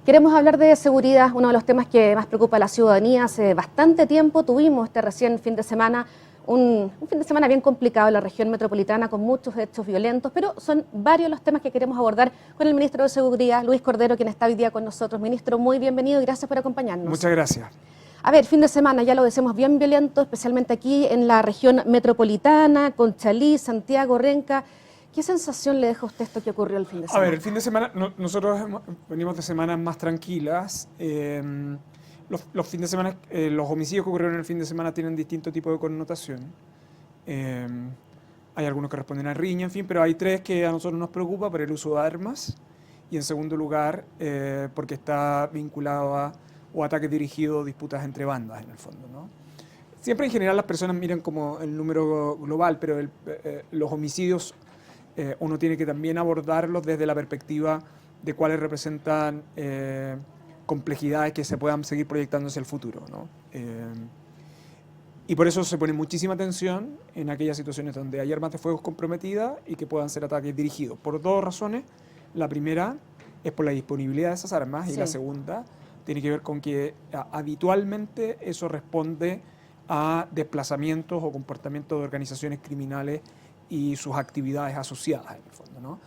Queremos hablar de seguridad, uno de los temas que más preocupa a la ciudadanía. Hace bastante tiempo tuvimos este recién fin de semana, un fin de semana bien complicado en la región metropolitana con muchos hechos violentos, pero son varios los temas que queremos abordar con el ministro de Seguridad, Luis Cordero, quien está hoy día con nosotros. Ministro, muy bienvenido y gracias por acompañarnos. Muchas gracias. A ver, fin de semana, ya lo decimos, bien violento, especialmente aquí en la región metropolitana, Conchalí, Santiago, Renca. ¿Qué sensación le deja a usted esto que ocurrió el fin de semana? A ver, el fin de semana, nosotros venimos de semanas más tranquilas. Los fines de semana, los homicidios que ocurrieron el fin de semana tienen distinto tipo de connotación. Hay algunos que responden a riña, en fin, pero hay tres que a nosotros nos preocupa por el uso de armas y en segundo lugar porque está vinculado a o ataques dirigidos, disputas entre bandas en el fondo, ¿no? Siempre en general las personas miran como el número global, pero los homicidios uno tiene que también abordarlos desde la perspectiva de cuáles representan complejidades que se puedan seguir proyectando hacia el futuro, ¿no? Y por eso se pone muchísima atención en aquellas situaciones donde hay armas de fuego comprometidas y que puedan ser ataques dirigidos. Por dos razones. La primera es por la disponibilidad de esas armas y la segunda tiene que ver con que habitualmente eso responde a desplazamientos o comportamientos de organizaciones criminales y sus actividades asociadas, en el fondo, ¿no?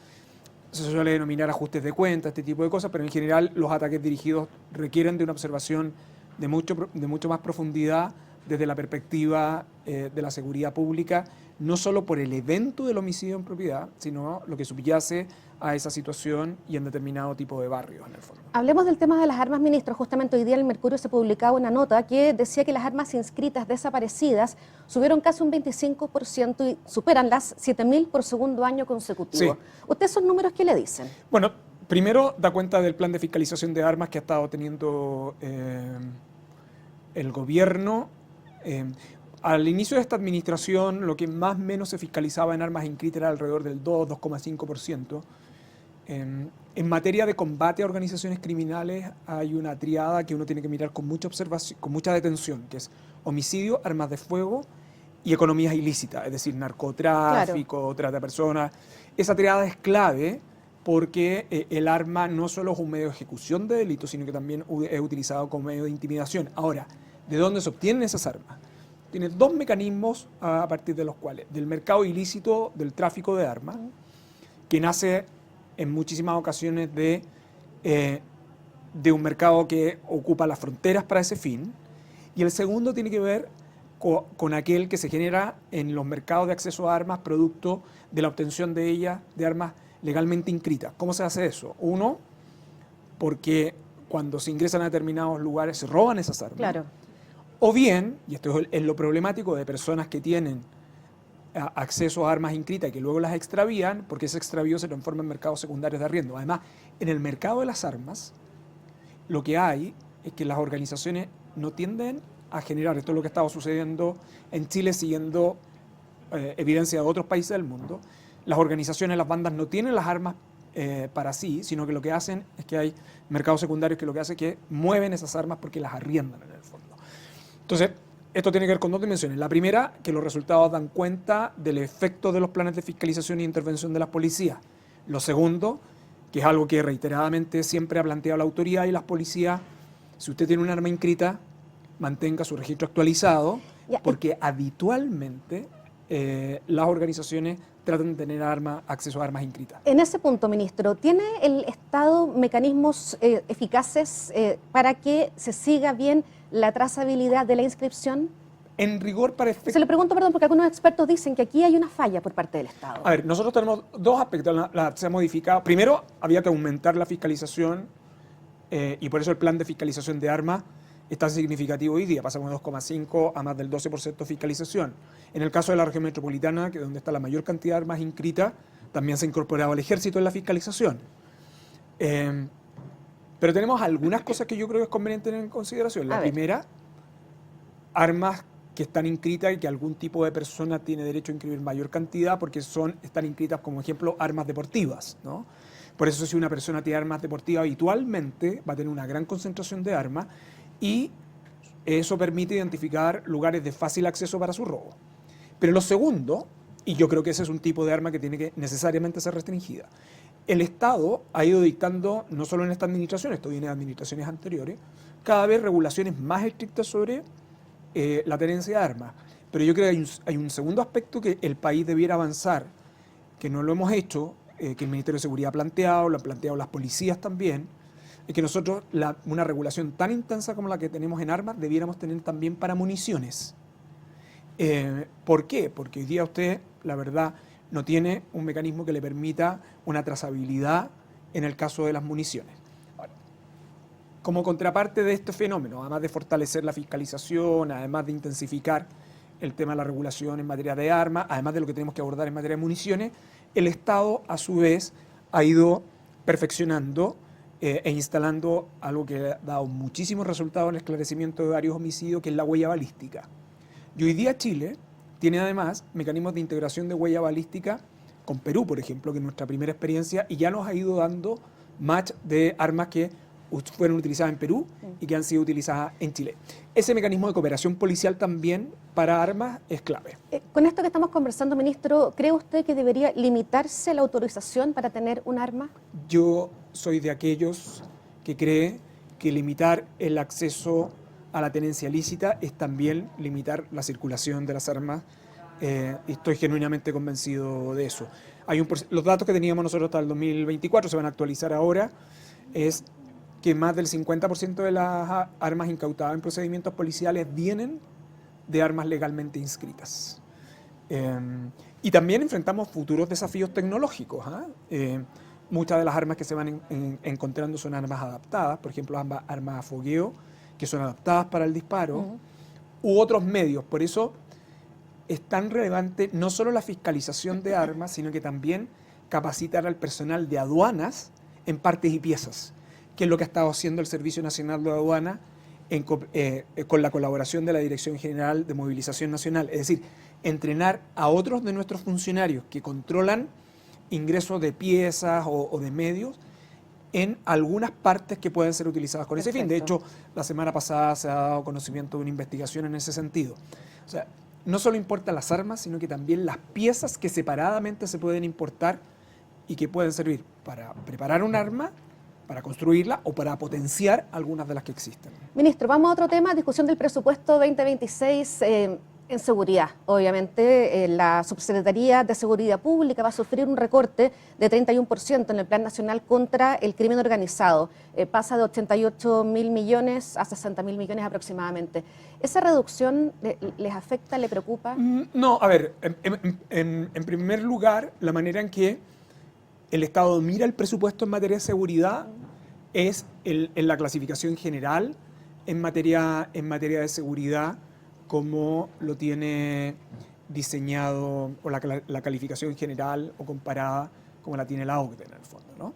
Se suele denominar ajustes de cuenta, este tipo de cosas, pero en general los ataques dirigidos requieren de una observación de mucho más profundidad desde la perspectiva de la seguridad pública, no solo por el evento del homicidio en propiedad, sino lo que subyace a esa situación y en determinado tipo de barrios, en el fondo. Hablemos del tema de las armas, ministro. Justamente hoy día en el Mercurio se publicaba una nota que decía que las armas inscritas desaparecidas subieron casi un 25% y superan las 7.000 por segundo año consecutivo. Sí. ¿Usted esos números qué le dicen? Bueno, primero da cuenta del plan de fiscalización de armas que ha estado teniendo el gobierno. Al inicio de esta administración, lo que más o menos se fiscalizaba en armas inscritas era alrededor del 2,5%. En materia de combate a organizaciones criminales hay una triada que uno tiene que mirar con mucha observación, con mucha detención, que es homicidio, armas de fuego y economías ilícitas, es decir, narcotráfico, trata de personas. Esa triada es clave porque el arma no solo es un medio de ejecución de delitos, sino que también es utilizado como medio de intimidación. Ahora, ¿de dónde se obtienen esas armas? Tiene dos mecanismos a partir de los cuales, del mercado ilícito del tráfico de armas, que nace en muchísimas ocasiones de un mercado que ocupa las fronteras para ese fin, y el segundo tiene que ver con aquel que se genera en los mercados de acceso a armas producto de la obtención de ellas, de armas legalmente inscritas. ¿Cómo se hace eso? Uno, porque cuando se ingresan a determinados lugares se roban esas armas. Claro. O bien, y esto es lo problemático de personas que tienen acceso a armas inscritas y que luego las extravían, porque ese extravío se transforma en mercados secundarios de arriendo. Además, en el mercado de las armas, lo que hay es que las organizaciones no tienden a generar, esto es lo que ha estado sucediendo en Chile siguiendo evidencia de otros países del mundo, las organizaciones, las bandas no tienen las armas para sí, sino que lo que hacen es que hay mercados secundarios que lo que hacen es que mueven esas armas porque las arriendan en el fondo. Entonces, esto tiene que ver con dos dimensiones. La primera, que los resultados dan cuenta del efecto de los planes de fiscalización e intervención de las policías. Lo segundo, que es algo que reiteradamente siempre ha planteado la autoridad y las policías, si usted tiene un arma inscrita, mantenga su registro actualizado, porque habitualmente las organizaciones tratan de tener acceso a armas inscritas. En ese punto, ministro, ¿tiene el Estado mecanismos eficaces para que se siga bien la trazabilidad de la inscripción? En rigor, para efectos... Se le pregunto, perdón, porque algunos expertos dicen que aquí hay una falla por parte del Estado. A ver, nosotros tenemos dos aspectos. Se ha modificado. Primero, había que aumentar la fiscalización y por eso el plan de fiscalización de armas es tan significativo hoy día. Pasamos de 2,5 a más del 12% de fiscalización. En el caso de la región metropolitana, que es donde está la mayor cantidad de armas inscritas, también se ha incorporado al ejército en la fiscalización. Pero tenemos algunas cosas que yo creo que es conveniente tener en consideración. La primera, armas que están inscritas y que algún tipo de persona tiene derecho a inscribir mayor cantidad porque están inscritas como ejemplo armas deportivas, ¿no? Por eso si una persona tiene armas deportivas habitualmente va a tener una gran concentración de armas y eso permite identificar lugares de fácil acceso para su robo. Pero lo segundo, y yo creo que ese es un tipo de arma que tiene que necesariamente ser restringida, el Estado ha ido dictando, no solo en esta administración, esto viene de administraciones anteriores, cada vez regulaciones más estrictas sobre la tenencia de armas. Pero yo creo que hay un segundo aspecto que el país debiera avanzar, que no lo hemos hecho, que el Ministerio de Seguridad ha planteado, lo han planteado las policías también, es que nosotros una regulación tan intensa como la que tenemos en armas debiéramos tener también para municiones. ¿Por qué? Porque hoy día usted, la verdad, no tiene un mecanismo que le permita una trazabilidad en el caso de las municiones. Ahora, como contraparte de este fenómeno, además de fortalecer la fiscalización, además de intensificar el tema de la regulación en materia de armas, además de lo que tenemos que abordar en materia de municiones, el Estado, a su vez, ha ido perfeccionando e instalando algo que ha dado muchísimos resultados en el esclarecimiento de varios homicidios, que es la huella balística. Y hoy día Chile tiene además mecanismos de integración de huella balística con Perú, por ejemplo, que es nuestra primera experiencia, y ya nos ha ido dando match de armas que fueron utilizadas en Perú y que han sido utilizadas en Chile. Ese mecanismo de cooperación policial también para armas es clave. Con esto que estamos conversando, ministro, ¿cree usted que debería limitarse la autorización para tener un arma? Yo soy de aquellos que cree que limitar el acceso a la tenencia lícita es también limitar la circulación de las armas, y estoy genuinamente convencido de eso. Los datos que teníamos nosotros hasta el 2024 se van a actualizar ahora, es que más del 50% de las armas incautadas en procedimientos policiales vienen de armas legalmente inscritas. Y también enfrentamos futuros desafíos tecnológicos. Muchas de las armas que se van encontrando son armas adaptadas, por ejemplo, armas a fogueo, que son adaptadas para el disparo, u otros medios. Por eso es tan relevante no solo la fiscalización de armas, sino que también capacitar al personal de aduanas en partes y piezas, que es lo que ha estado haciendo el Servicio Nacional de Aduana con la colaboración de la Dirección General de Movilización Nacional. Es decir, entrenar a otros de nuestros funcionarios que controlan ingresos de piezas o de medios en algunas partes que pueden ser utilizadas con ese fin. De hecho, la semana pasada se ha dado conocimiento de una investigación en ese sentido. O sea, no solo importan las armas, sino que también las piezas que separadamente se pueden importar y que pueden servir para preparar un arma, para construirla o para potenciar algunas de las que existen. Ministro, vamos a otro tema, discusión del presupuesto 2026 en seguridad. Obviamente, la Subsecretaría de Seguridad Pública va a sufrir un recorte de 31% en el Plan Nacional contra el Crimen Organizado. Pasa de 88.000 millones a 60.000 millones aproximadamente. ¿Esa reducción les afecta, le preocupa? No, a ver, en primer lugar, la manera en que el Estado mira el presupuesto en materia de seguridad es en la clasificación general en materia de seguridad, como lo tiene diseñado, o la calificación general o comparada como la tiene la OCDE en el fondo, ¿no?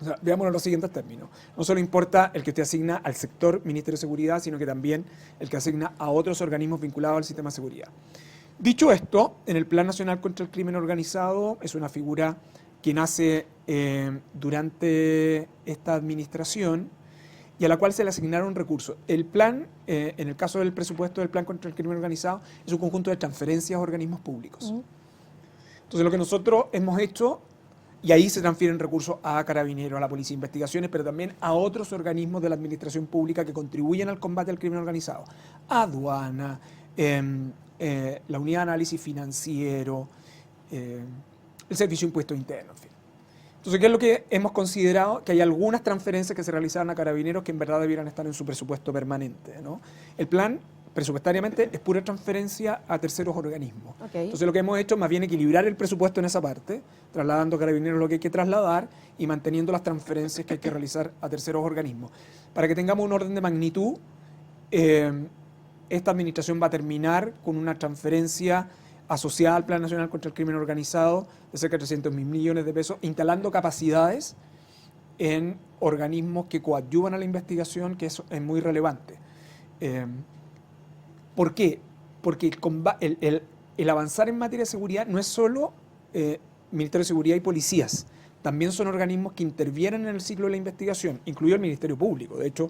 O sea, veámoslo en los siguientes términos. No solo importa el que usted asigna al sector Ministerio de Seguridad, sino que también el que asigna a otros organismos vinculados al sistema de seguridad. Dicho esto, en el Plan Nacional contra el Crimen Organizado es una figura que nace durante esta administración y a la cual se le asignaron recursos. El plan, en el caso del presupuesto del Plan contra el Crimen Organizado, es un conjunto de transferencias a organismos públicos. Entonces, lo que nosotros hemos hecho, y ahí se transfieren recursos a Carabineros, a la Policía de Investigaciones, pero también a otros organismos de la administración pública que contribuyen al combate al crimen organizado. Aduana, la Unidad de Análisis Financiero, el Servicio de Impuestos Internos, en fin. Entonces, ¿qué es lo que hemos considerado? Que hay algunas transferencias que se realizaron a Carabineros que en verdad debieran estar en su presupuesto permanente, ¿no? El plan, presupuestariamente, es pura transferencia a terceros organismos. Entonces, lo que hemos hecho es más bien equilibrar el presupuesto en esa parte, trasladando a Carabineros lo que hay que trasladar y manteniendo las transferencias que hay que realizar a terceros organismos. Para que tengamos un orden de magnitud, esta administración va a terminar con una transferencia asociada al Plan Nacional contra el Crimen Organizado de cerca de 300.000 millones de pesos, instalando capacidades en organismos que coadyuvan a la investigación, que eso es muy relevante. ¿Por qué? Porque el avanzar en materia de seguridad no es solo Ministerio de Seguridad y policías, también son organismos que intervienen en el ciclo de la investigación, incluido el Ministerio Público. De hecho,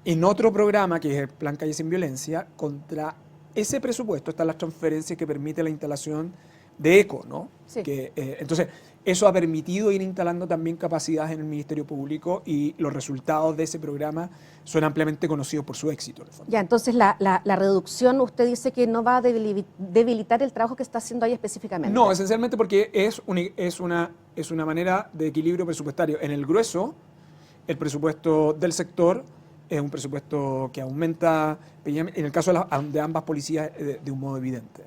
en otro programa, que es el Plan Calle Sin Violencia, contra ese presupuesto están las transferencias que permiten la instalación de eco, ¿no? Sí. Entonces, eso ha permitido ir instalando también capacidades en el Ministerio Público y los resultados de ese programa son ampliamente conocidos por su éxito, en el fondo. Ya, entonces la reducción, usted dice que no va a debilitar el trabajo que está haciendo ahí específicamente. No, esencialmente porque es una manera de equilibrio presupuestario. En el grueso, el presupuesto del sector es un presupuesto que aumenta, en el caso de ambas policías, de un modo evidente.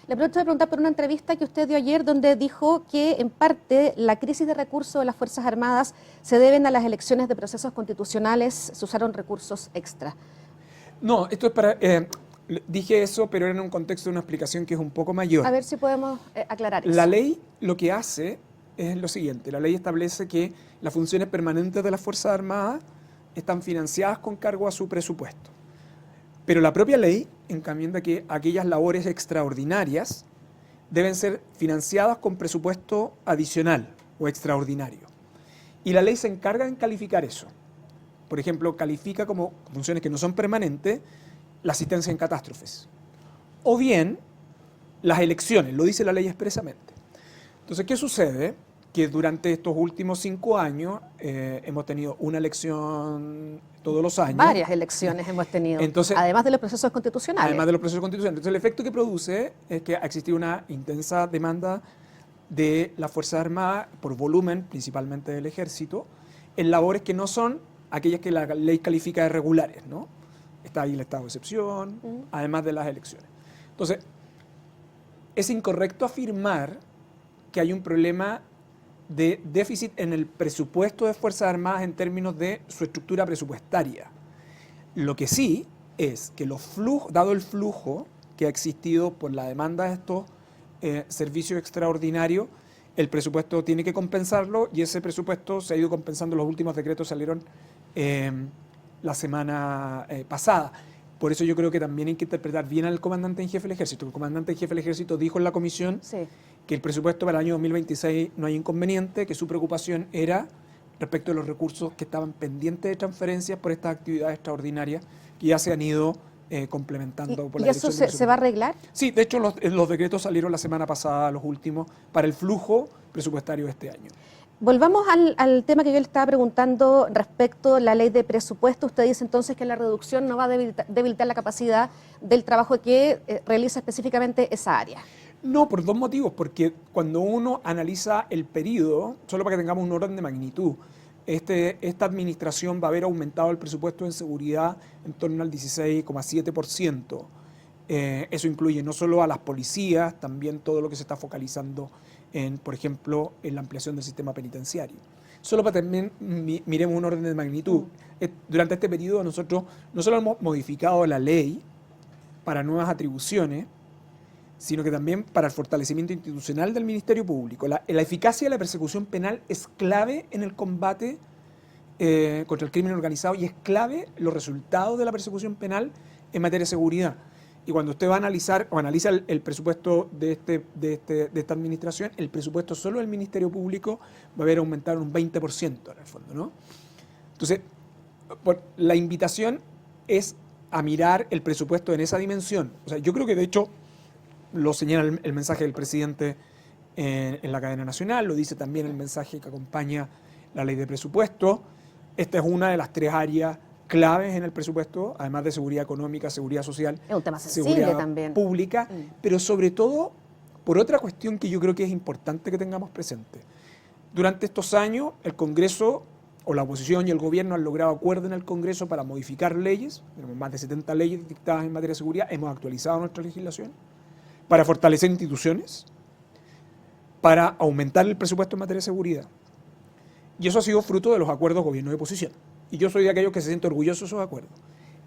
Le aprovecho de preguntar por una entrevista que usted dio ayer donde dijo que en parte la crisis de recursos de las Fuerzas Armadas se deben a las elecciones de procesos constitucionales, se usaron recursos extra. No, esto es para... dije eso, pero era en un contexto de una explicación que es un poco mayor. A ver si podemos aclarar eso. La ley lo que hace es lo siguiente. La ley establece que las funciones permanentes de las Fuerzas Armadas están financiadas con cargo a su presupuesto. Pero la propia ley encomienda que aquellas labores extraordinarias deben ser financiadas con presupuesto adicional o extraordinario. Y la ley se encarga en calificar eso. Por ejemplo, califica como funciones que no son permanentes la asistencia en catástrofes. O bien, las elecciones, lo dice la ley expresamente. Entonces, ¿qué sucede? Que durante estos últimos 5 años hemos tenido una elección todos los años. Varias elecciones hemos tenido, entonces, además de los procesos constitucionales. Además de los procesos constitucionales. Entonces, el efecto que produce es que ha existido una intensa demanda de las Fuerzas Armadas, por volumen, principalmente del Ejército, en labores que no son aquellas que la ley califica de regulares, ¿no? Está ahí el estado de excepción, además de las elecciones. Entonces, es incorrecto afirmar que hay un problema de déficit en el presupuesto de Fuerzas Armadas en términos de su estructura presupuestaria. Lo que sí es que dado el flujo que ha existido por la demanda de estos servicios extraordinarios, el presupuesto tiene que compensarlo y ese presupuesto se ha ido compensando. Los últimos decretos salieron la semana pasada. Por eso yo creo que también hay que interpretar bien al comandante en jefe del Ejército. El comandante en jefe del Ejército dijo en la comisión que el presupuesto para el año 2026 no hay inconveniente, que su preocupación era respecto de los recursos que estaban pendientes de transferencias por estas actividades extraordinarias que ya se han ido complementando por la dirección. ¿Y eso se va a arreglar? Sí, de hecho los decretos salieron la semana pasada, los últimos, para el flujo presupuestario de este año. Volvamos al tema que yo le estaba preguntando respecto a la ley de presupuesto. Usted dice entonces que la reducción no va a debilitar la capacidad del trabajo que realiza específicamente esa área. No, por 2 motivos. Porque cuando uno analiza el periodo, solo para que tengamos un orden de magnitud, esta administración va a haber aumentado el presupuesto en seguridad en torno al 16,7%. Eso incluye no solo a las policías, también todo lo que se está focalizando en, por ejemplo, en la ampliación del sistema penitenciario. Solo para también miremos un orden de magnitud. Durante este periodo nosotros no solo hemos modificado la ley para nuevas atribuciones, sino que también para el fortalecimiento institucional del Ministerio Público. La eficacia de la persecución penal es clave en el combate contra el crimen organizado y es clave los resultados de la persecución penal en materia de seguridad. Y cuando usted va a analizar o analiza el presupuesto de esta administración, el presupuesto solo del Ministerio Público va a haber aumentado un 20% en el fondo, ¿no? Entonces, la invitación es a mirar el presupuesto en esa dimensión. O sea, yo creo que de hecho lo señala el mensaje del presidente en la cadena nacional, lo dice también el mensaje que acompaña la ley de presupuesto. Esta es una de las 3 áreas claves en el presupuesto, además de seguridad económica, seguridad social, es un tema sensible seguridad también. Pública, pero sobre todo por otra cuestión que yo creo que es importante que tengamos presente. Durante estos años, el Congreso, o la oposición y el gobierno han logrado acuerdo en el Congreso para modificar leyes, tenemos más de 70 leyes dictadas en materia de seguridad, hemos actualizado nuestra legislación, para fortalecer instituciones, para aumentar el presupuesto en materia de seguridad. Y eso ha sido fruto de los acuerdos gobierno y oposición. Y yo soy de aquellos que se sienten orgullosos de esos acuerdos.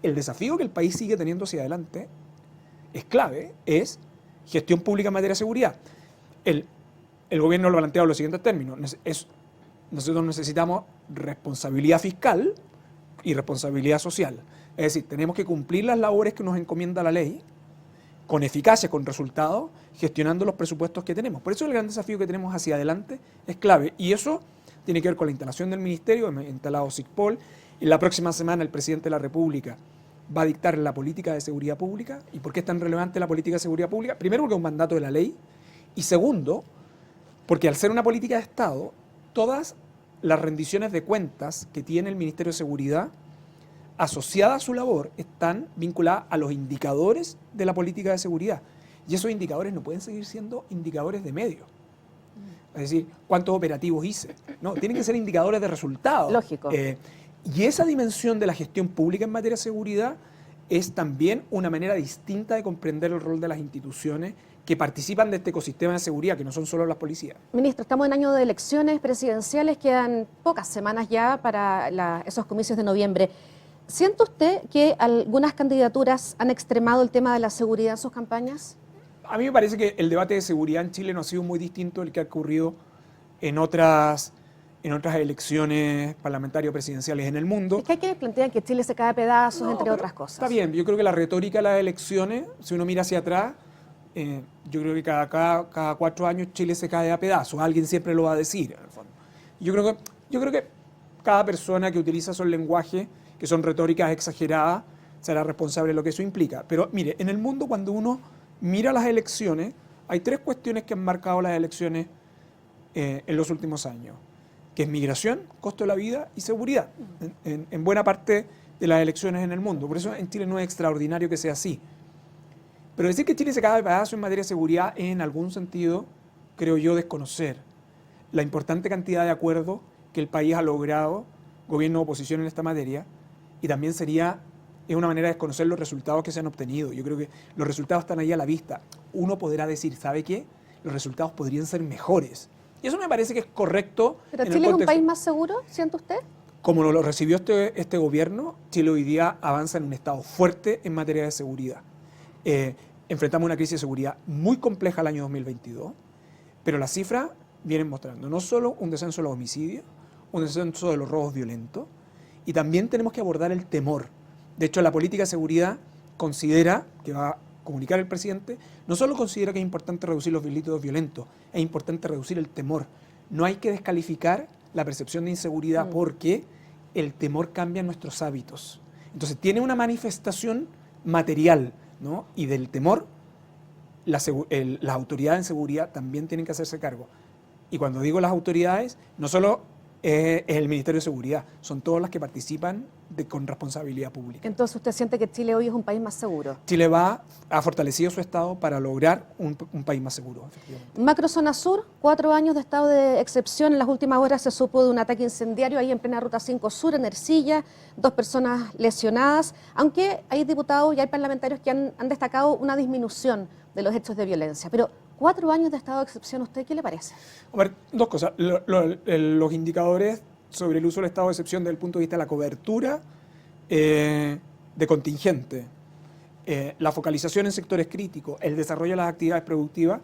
El desafío que el país sigue teniendo hacia adelante es clave, es gestión pública en materia de seguridad. El gobierno lo ha planteado en los siguientes términos. Nosotros necesitamos responsabilidad fiscal y responsabilidad social. Es decir, tenemos que cumplir las labores que nos encomienda la ley, con eficacia, con resultados, gestionando los presupuestos que tenemos. Por eso el gran desafío que tenemos hacia adelante es clave. Y eso tiene que ver con la instalación del ministerio, hemos instalado SICPOL. Y la próxima semana el presidente de la República va a dictar la política de seguridad pública. ¿Y por qué es tan relevante la política de seguridad pública? Primero porque es un mandato de la ley Y segundo, porque al ser una política de Estado, todas las rendiciones de cuentas que tiene el Ministerio de Seguridad asociadas a su labor están vinculadas a los indicadores de la política de seguridad. Y esos indicadores no pueden seguir siendo indicadores de medio. Es decir, ¿cuántos operativos hice? No, tienen que ser indicadores de resultados. Lógico. Y esa dimensión de la gestión pública en materia de seguridad es también una manera distinta de comprender el rol de las instituciones que participan de este ecosistema de seguridad, que no son solo las policías. Ministro, estamos en año de elecciones presidenciales, quedan pocas semanas ya para esos comicios de noviembre. ¿Siente usted que algunas candidaturas han extremado el tema de la seguridad en sus campañas? A mí me parece que el debate de seguridad en Chile no ha sido muy distinto del que ha ocurrido en otras elecciones parlamentarias o presidenciales en el mundo. Es que hay que plantear que Chile se cae a pedazos, No, entre otras cosas. Está bien, yo creo que la retórica de las elecciones, si uno mira hacia atrás, yo creo que cada 4 años Chile se cae a pedazos, alguien siempre lo va a decir, en el fondo. Yo creo que cada persona que utiliza esos lenguajes, que son retóricas exageradas, será responsable de lo que eso implica. Pero mire, en el mundo cuando uno mira las elecciones, hay 3 cuestiones que han marcado las elecciones en los últimos años, que es migración, costo de la vida y seguridad, en buena parte de las elecciones en el mundo. Por eso en Chile no es extraordinario que sea así. Pero decir que Chile se cae de pedazo en materia de seguridad es en algún sentido, creo yo, desconocer la importante cantidad de acuerdos que el país ha logrado, gobierno o oposición en esta materia, y también es una manera de desconocer los resultados que se han obtenido. Yo creo que los resultados están ahí a la vista. Uno podrá decir, ¿sabe qué? Los resultados podrían ser mejores. Y eso me parece que es correcto. ¿Pero Chile es un país más seguro, siente usted? Como lo recibió este gobierno, Chile hoy día avanza en un estado fuerte en materia de seguridad. Enfrentamos una crisis de seguridad muy compleja el año 2022, pero las cifras vienen mostrando no solo un descenso de los homicidios, un descenso de los robos violentos, y también tenemos que abordar el temor. De hecho, la política de seguridad considera, que va a comunicar el presidente, no solo considera que es importante reducir los delitos violentos, es importante reducir el temor. No hay que descalificar la percepción de inseguridad porque el temor cambia nuestros hábitos. Entonces, tiene una manifestación material, ¿no? Y del temor, las autoridades en seguridad también tienen que hacerse cargo. Y cuando digo las autoridades, no solo es el Ministerio de Seguridad, son todas las que participan con responsabilidad pública. Entonces, ¿usted siente que Chile hoy es un país más seguro? Chile ha fortalecido su Estado para lograr un país más seguro, efectivamente. Macrozona Sur, 4 años de estado de excepción. En las últimas horas se supo de un ataque incendiario ahí en plena Ruta 5 Sur, en Ercilla, 2 personas lesionadas, aunque hay diputados y hay parlamentarios que han destacado una disminución de los hechos de violencia. Pero 4 años de estado de excepción, ¿a usted qué le parece? A ver, 2 cosas. Los indicadores sobre el uso del estado de excepción desde el punto de vista de la cobertura de contingente, la focalización en sectores críticos, el desarrollo de las actividades productivas,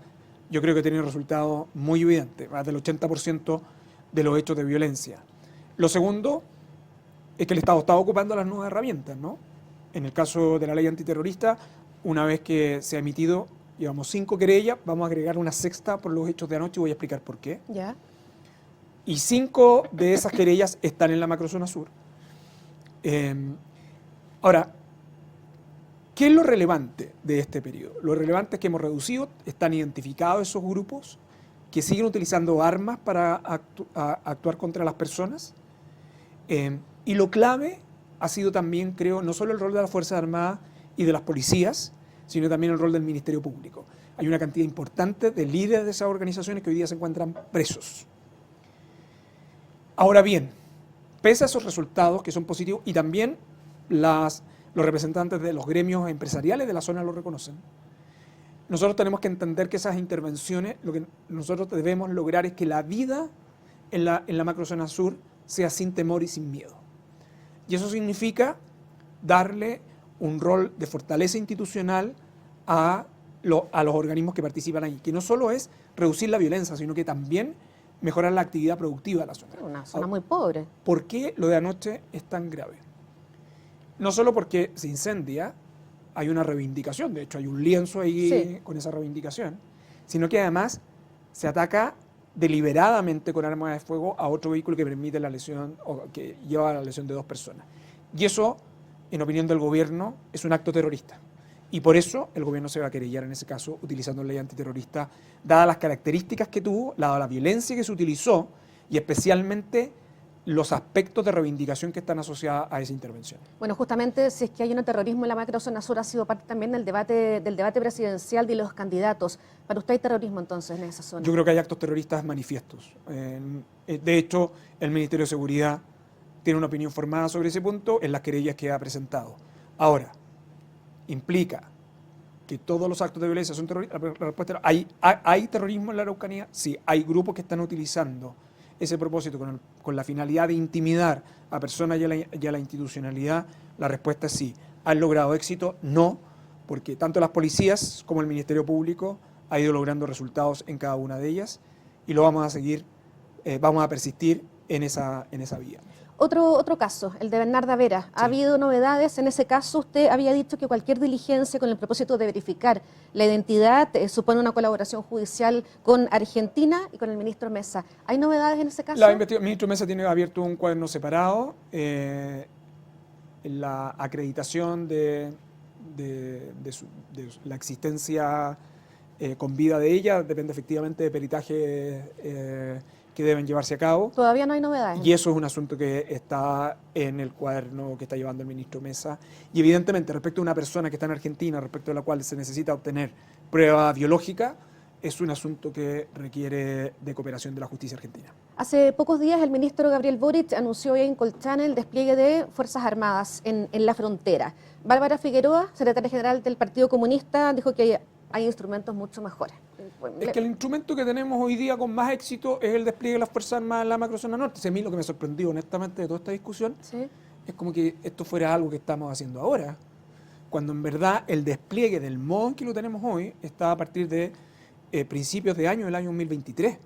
yo creo que tiene resultados muy evidentes, más del 80% de los hechos de violencia. Lo segundo es que el Estado está ocupando las nuevas herramientas, ¿no? En el caso de la ley antiterrorista, una vez que se ha emitido, llevamos 5 querellas, vamos a agregar una 6ª por los hechos de anoche y voy a explicar por qué. Ya. Y 5 de esas querellas están en la macrozona sur. Ahora, ¿qué es lo relevante de este periodo? Lo relevante es que hemos reducido, están identificados esos grupos que siguen utilizando armas para actuar contra las personas. Y lo clave ha sido también, creo, no solo el rol de las Fuerzas Armadas y de las policías, sino también el rol del Ministerio Público. Hay una cantidad importante de líderes de esas organizaciones que hoy día se encuentran presos. Ahora bien, pese a esos resultados que son positivos, y también los representantes de los gremios empresariales de la zona lo reconocen, nosotros tenemos que entender que esas intervenciones, lo que nosotros debemos lograr es que la vida en la macrozona sur sea sin temor y sin miedo. Y eso significa darle un rol de fortaleza institucional a los organismos que participan ahí, que no solo es reducir la violencia, sino que también mejorar la actividad productiva de la zona. Una zona muy pobre. ¿Por qué lo de anoche es tan grave? No solo porque se incendia, hay una reivindicación, de hecho hay un lienzo ahí con esa reivindicación, sino que además se ataca deliberadamente con armas de fuego a otro vehículo que permite la lesión o que lleva a la lesión de 2 personas. Y eso, en opinión del gobierno, es un acto terrorista. Y por eso el gobierno se va a querellar en ese caso utilizando ley antiterrorista, dadas las características que tuvo, dada la violencia que se utilizó y especialmente los aspectos de reivindicación que están asociados a esa intervención. Bueno, justamente si es que hay un terrorismo en la macrozona sur ha sido parte también del debate presidencial de los candidatos. ¿Para usted hay terrorismo entonces en esa zona? Yo creo que hay actos terroristas manifiestos. De hecho, el Ministerio de Seguridad tiene una opinión formada sobre ese punto en las querellas que ha presentado. Ahora, ¿implica que todos los actos de violencia son terroristas? La respuesta es, ¿hay terrorismo en la Araucanía? Sí, hay grupos que están utilizando ese propósito con la finalidad de intimidar a personas y a la institucionalidad. La respuesta es sí. ¿Han logrado éxito? No, porque tanto las policías como el Ministerio Público ha ido logrando resultados en cada una de ellas y lo vamos a seguir, vamos a persistir en esa vía. Otro caso, el de Bernarda Vera. ¿Ha habido novedades? En ese caso usted había dicho que cualquier diligencia con el propósito de verificar la identidad supone una colaboración judicial con Argentina y con el ministro Mesa. ¿Hay novedades en ese caso? El ministro Mesa tiene abierto un cuaderno separado. La acreditación de la existencia con vida de ella depende efectivamente de peritaje que deben llevarse a cabo. Todavía no hay novedades. Y eso es un asunto que está en el cuaderno que está llevando el ministro Mesa. Y evidentemente, respecto a una persona que está en Argentina, respecto a la cual se necesita obtener prueba biológica, es un asunto que requiere de cooperación de la justicia argentina. Hace pocos días el ministro Gabriel Boric anunció hoy en Colchane el despliegue de Fuerzas Armadas en la frontera. Bárbara Figueroa, secretaria general del Partido Comunista, dijo que hay instrumentos mucho mejores. Es que el instrumento que tenemos hoy día con más éxito es el despliegue de las Fuerzas Armadas en la macrozona norte. A mí lo que me sorprendió honestamente de toda esta discusión es como que esto fuera algo que estamos haciendo ahora, cuando en verdad el despliegue del modo en que lo tenemos hoy está a partir de principios de año, del año 2023,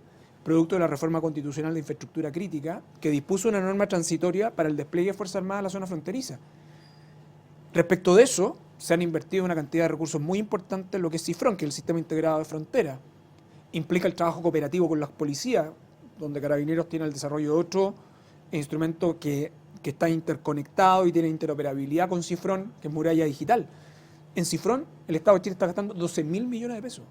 producto de la reforma constitucional de infraestructura crítica, que dispuso una norma transitoria para el despliegue de Fuerzas Armadas en la zona fronteriza. Respecto de eso, se han invertido una cantidad de recursos muy importantes en lo que es CIFRON, que es el Sistema Integrado de Frontera. Implica el trabajo cooperativo con las policías, donde Carabineros tiene el desarrollo de otro instrumento que está interconectado y tiene interoperabilidad con CIFRON, que es Muralla Digital. En CIFRON, el Estado de Chile está gastando 12.000 millones de pesos.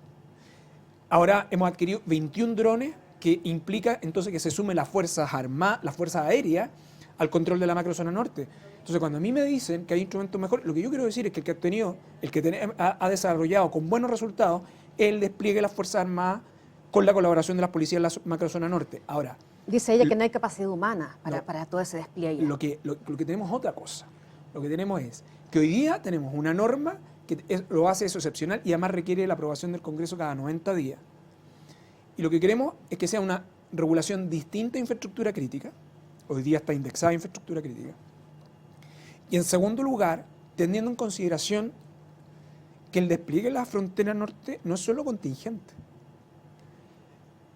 Ahora hemos adquirido 21 drones, que implica entonces que se sumen las Fuerzas Armadas, las Fuerzas Aéreas, al control de la macrozona norte. Entonces, cuando a mí me dicen que hay instrumentos mejores, lo que yo quiero decir es que el que ha desarrollado con buenos resultados es el despliegue de las Fuerzas Armadas con la colaboración de las policías en la macrozona norte. Ahora, dice ella que no hay capacidad humana para todo ese despliegue. Lo que tenemos es otra cosa. Lo que tenemos es que hoy día tenemos una norma que lo hace eso excepcional y además requiere la aprobación del Congreso cada 90 días. Y lo que queremos es que sea una regulación distinta a infraestructura crítica. Hoy día está indexada a infraestructura crítica. Y en segundo lugar, teniendo en consideración que el despliegue de la frontera norte no es solo contingente.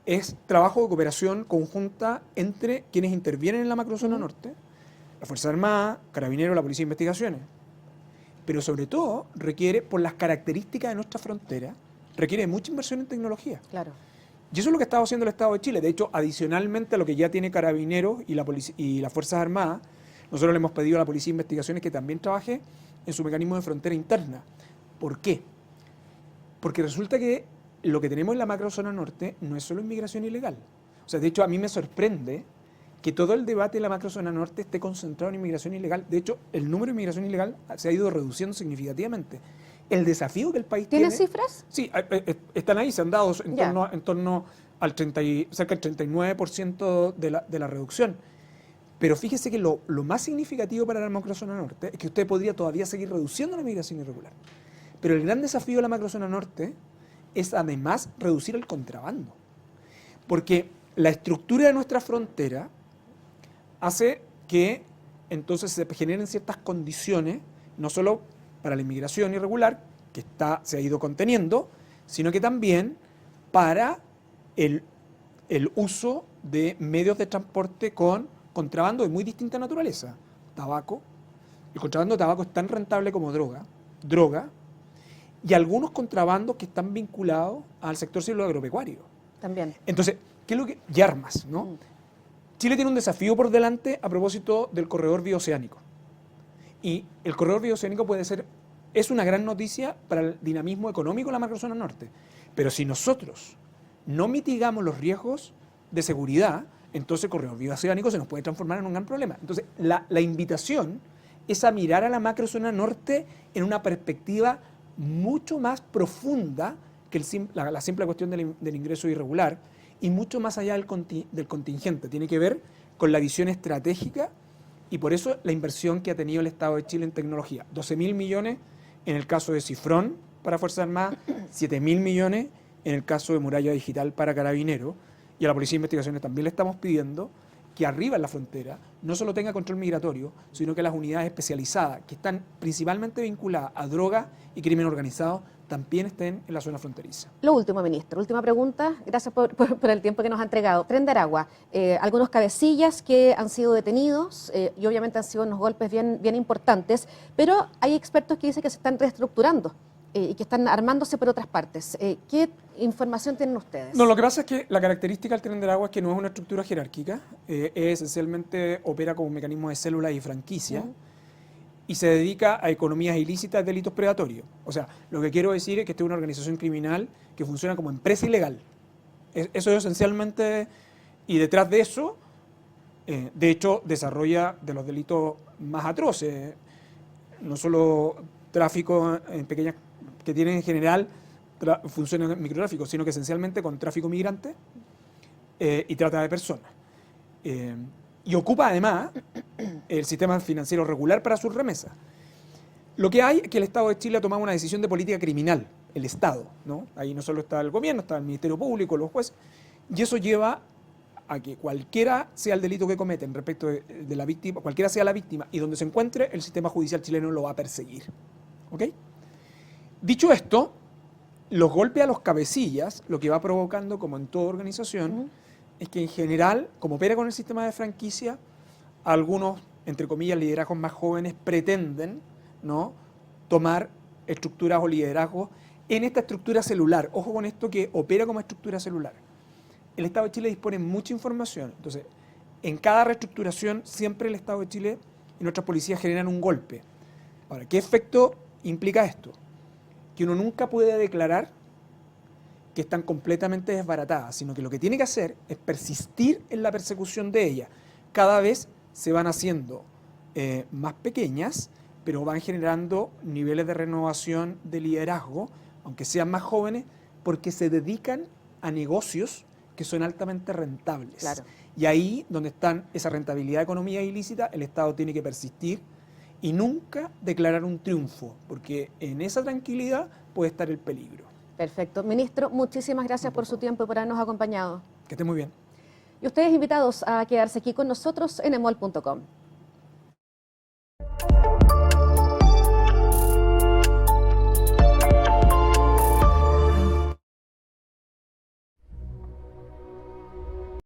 Es trabajo de cooperación conjunta entre quienes intervienen en la macrozona norte, la Fuerza Armada, Carabineros, la Policía de Investigaciones. Pero sobre todo requiere, por las características de nuestra frontera, requiere mucha inversión en tecnología. Claro. Y eso es lo que está haciendo el Estado de Chile. De hecho, adicionalmente a lo que ya tiene Carabineros y las Fuerzas Armadas, nosotros le hemos pedido a la Policía de Investigaciones que también trabaje en su mecanismo de frontera interna. ¿Por qué? Porque resulta que lo que tenemos en la macrozona norte no es solo inmigración ilegal. O sea, de hecho, a mí me sorprende que todo el debate de la macrozona norte esté concentrado en inmigración ilegal. De hecho, el número de inmigración ilegal se ha ido reduciendo significativamente. El desafío que el país tiene... ¿Tiene cifras? Sí, están ahí, se han dado en torno al cerca del 39% de la reducción. Pero fíjese que lo más significativo para la macrozona norte es que usted podría todavía seguir reduciendo la migración irregular. Pero el gran desafío de la macrozona norte es además reducir el contrabando. Porque la estructura de nuestra frontera hace que entonces se generen ciertas condiciones, no solo para la inmigración irregular, que se ha ido conteniendo, sino que también para el uso de medios de transporte con contrabando de muy distinta naturaleza. Tabaco. El contrabando de tabaco es tan rentable como droga, y algunos contrabandos que están vinculados al sector agropecuario. También. Entonces, ¿qué es lo que...? Y armas, ¿no? Chile tiene un desafío por delante a propósito del corredor bioceánico. Y el corredor bioceánico puede ser es una gran noticia para el dinamismo económico de la macrozona norte. Pero si nosotros no mitigamos los riesgos de seguridad, entonces Corredor Viva Oceánico se nos puede transformar en un gran problema. Entonces, la invitación es a mirar a la macrozona norte en una perspectiva mucho más profunda que la simple cuestión del ingreso irregular y mucho más allá del contingente. Tiene que ver con la visión estratégica y por eso la inversión que ha tenido el Estado de Chile en tecnología. 12.000 millones en el caso de Cifrón para Fuerzas Armadas, 7.000 millones en el caso de Muralla Digital para Carabineros, y a la Policía de Investigaciones también le estamos pidiendo que arriba en la frontera no solo tenga control migratorio, sino que las unidades especializadas, que están principalmente vinculadas a droga y crimen organizado, también estén en la zona fronteriza. Lo último, ministro, última pregunta, gracias por el tiempo que nos ha entregado. Tren de Aragua, algunos cabecillas que han sido detenidos y obviamente han sido unos golpes bien importantes, pero hay expertos que dicen que se están reestructurando y que están armándose por otras partes. ¿Qué información tienen ustedes? No, lo que pasa es que la característica del Tren de Aragua es que no es una estructura jerárquica, esencialmente opera como un mecanismo de células y franquicia, y se dedica a economías ilícitas, delitos predatorios. O sea, lo que quiero decir es que esta es una organización criminal que funciona como empresa ilegal. Eso es esencialmente, y detrás de eso, de hecho, desarrolla de los delitos más atroces, no solo tráfico en pequeñas, que tienen en general funciones microtráfico, sino que esencialmente con tráfico migrante y trata de personas. Y ocupa además el sistema financiero regular para sus remesas. Lo que hay es que el Estado de Chile ha tomado una decisión de política criminal, el Estado, ¿no? Ahí no solo está el gobierno, está el Ministerio Público, los jueces, y eso lleva a que cualquiera sea el delito que cometen respecto de la víctima, cualquiera sea la víctima, y donde se encuentre, el sistema judicial chileno lo va a perseguir. ¿Ok? Dicho esto, los golpes a los cabecillas, lo que va provocando, como en toda organización, es que en general, como opera con el sistema de franquicia, algunos, entre comillas, liderazgos más jóvenes pretenden, ¿no?, tomar estructuras o liderazgos en esta estructura celular. Ojo con esto, que opera como estructura celular. El Estado de Chile dispone de mucha información. Entonces, en cada reestructuración, siempre el Estado de Chile y nuestras policías generan un golpe. Ahora, ¿qué efecto implica esto? Que uno nunca puede declarar que están completamente desbaratadas, sino que lo que tiene que hacer es persistir en la persecución de ellas. Cada vez se van haciendo más pequeñas, pero van generando niveles de renovación de liderazgo, aunque sean más jóvenes, porque se dedican a negocios que son altamente rentables. Claro. Y ahí, donde está esa rentabilidad de economía ilícita, el Estado tiene que persistir y nunca declarar un triunfo, porque en esa tranquilidad puede estar el peligro. Perfecto. Ministro, muchísimas gracias por su tiempo y por habernos acompañado. Que esté muy bien. Y ustedes invitados a quedarse aquí con nosotros en emol.com.